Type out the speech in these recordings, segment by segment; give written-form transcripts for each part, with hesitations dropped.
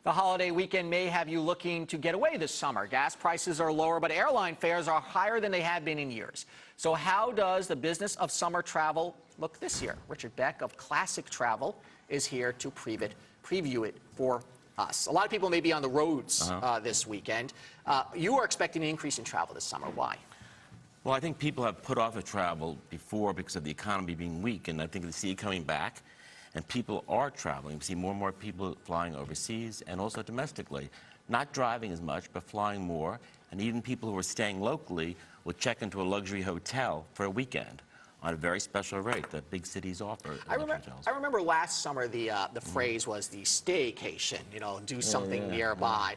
The holiday weekend may have you looking to get away this summer. Gas prices are lower, but airline fares are higher than they have been in years. So how does the business of summer travel look this year? Richard Beck of Classic Travel is here to preview it for us. A lot of people may be on the roads this weekend. You are expecting an increase in travel this summer. Why? Well, I think people have put off the travel before because of the economy being weak, and I think they see it coming back. And people are traveling. We see more and more people flying overseas and also domestically. Not driving as much, but flying more. And even people who are staying locally will check into a luxury hotel for a weekend on a very special rate that big cities offer. I remember last summer the phrase was the staycation, you know, do something nearby.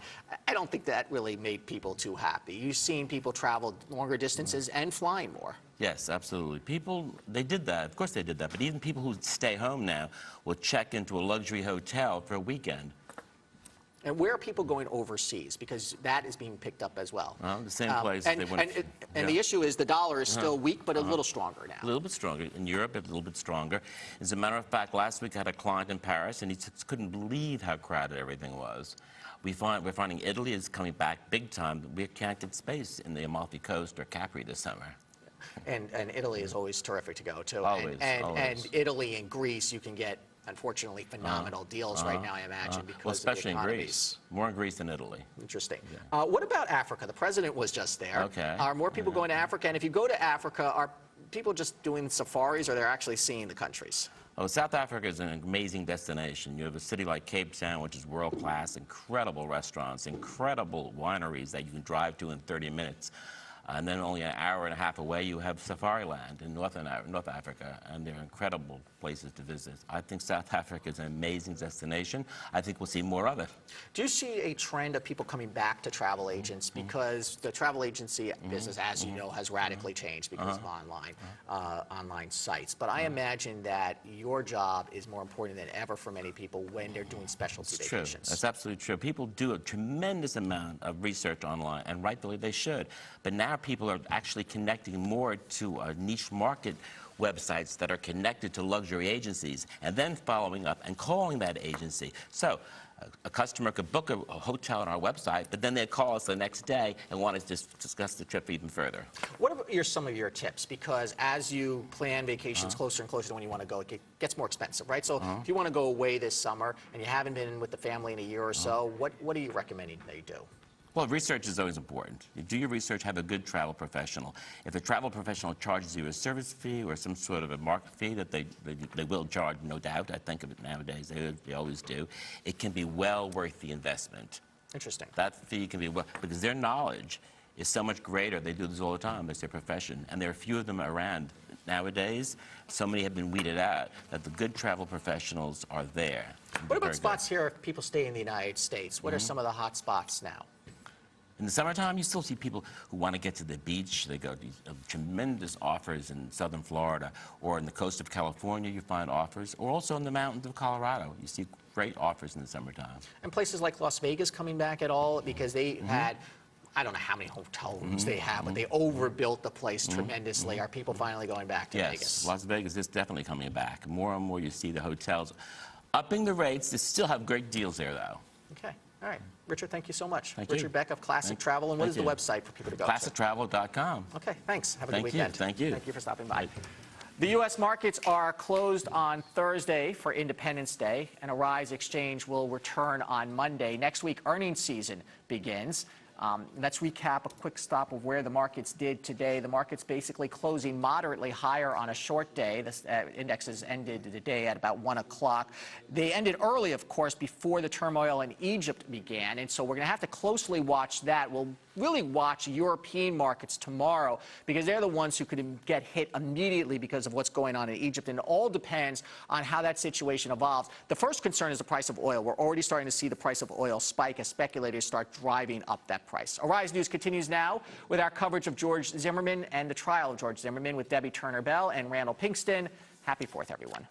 I don't think that really made people too happy. You've seen people travel longer distances and flying more. Yes, absolutely. People, they did that. Of course they did that. But even people who stay home now will check into a luxury hotel for a weekend. And where are people going overseas? Because that is being picked up as well. The same place. And the issue is the dollar is still weak, but a little stronger now. A little bit stronger. In Europe, it's a little bit stronger. As a matter of fact, last week I had a client in Paris, and he just couldn't believe how crowded everything was. We're finding Italy is coming back big time. We can't get space in the Amalfi Coast or Capri this summer. And Italy is always terrific to go to. Always, and Italy and Greece, you can get, unfortunately, phenomenal deals right now, I imagine, because especially of the in Greece. More in Greece than Italy. Interesting. Yeah. What about Africa? The president was just there. Okay. Are more people going to Africa? And if you go to Africa, are people just doing safaris, or they're actually seeing the countries? Oh, South Africa is an amazing destination. You have a city like Cape Town, which is world-class, incredible restaurants, incredible wineries that you can drive to in 30 minutes. And then only an hour and a half away, you have Safari Land in North Africa, and they're incredible places to visit. I think South Africa is an amazing destination. I think we'll see more of it. Do you see a trend of people coming back to travel agents? Because the travel agency business, as you know, has radically changed because of online sites. But I imagine that your job is more important than ever for many people when they're doing specialty vacations. True. That's absolutely true. People do a tremendous amount of research online, and rightfully they should. But now people are actually connecting more to niche market websites that are connected to luxury agencies, and then following up and calling that agency. So a customer could book a hotel on our website, but then they'd call us the next day and want to just discuss the trip even further. What are some of your tips? Because as you plan vacations closer and closer to when you want to go, it gets more expensive, right? So if you want to go away this summer and you haven't been with the family in a year or so, what are you recommending that you do? Well, research is always important. You do your research, have a good travel professional. If a travel professional charges you a service fee or some sort of a market fee that they will charge, no doubt, I think of it nowadays, they always do, it can be well worth the investment. Interesting. That fee can be, because their knowledge is so much greater. They do this all the time. It's their profession. And there are few of them around nowadays. So many have been weeded out that the good travel professionals are there. What about spots here if people stay in the United States? What are some of the hot spots now? In the summertime, you still see people who want to get to the beach. They go to these tremendous offers in southern Florida, or in the coast of California, you find offers, or also in the mountains of Colorado. You see great offers in the summertime. And places like Las Vegas coming back at all? Because they had, I don't know how many hotel rooms they have, but they overbuilt the place tremendously. Are people finally going back to Vegas? Yes, Las Vegas is definitely coming back. More and more you see the hotels upping the rates. They still have great deals there, though. Okay. All right. Richard, thank you so much. Thank you. Richard Beck of Classic Travel. And what is the website for people to go to? ClassicTravel.com. Okay, thanks. Have a good weekend. Thank you. Thank you for stopping by. The U.S. markets are closed on Thursday for Independence Day, and Xchange will return on Monday. Next week, earnings season begins. Let's recap a quick stop of where the markets did today. The markets basically closing moderately higher on a short day. The indexes ended the day at about 1 o'clock. They ended early, of course, before the turmoil in Egypt began, and so we're going to have to closely watch that. We'll really watch European markets tomorrow because they're the ones who could get hit immediately because of what's going on in Egypt, and it all depends on how that situation evolves. The first concern is the price of oil. We're already starting to see the price of oil spike as speculators start driving up that price. Arise News continues now with our coverage of George Zimmerman and the trial of George Zimmerman with Debbie Turner-Bell and Randall Pinkston. Happy 4th, everyone.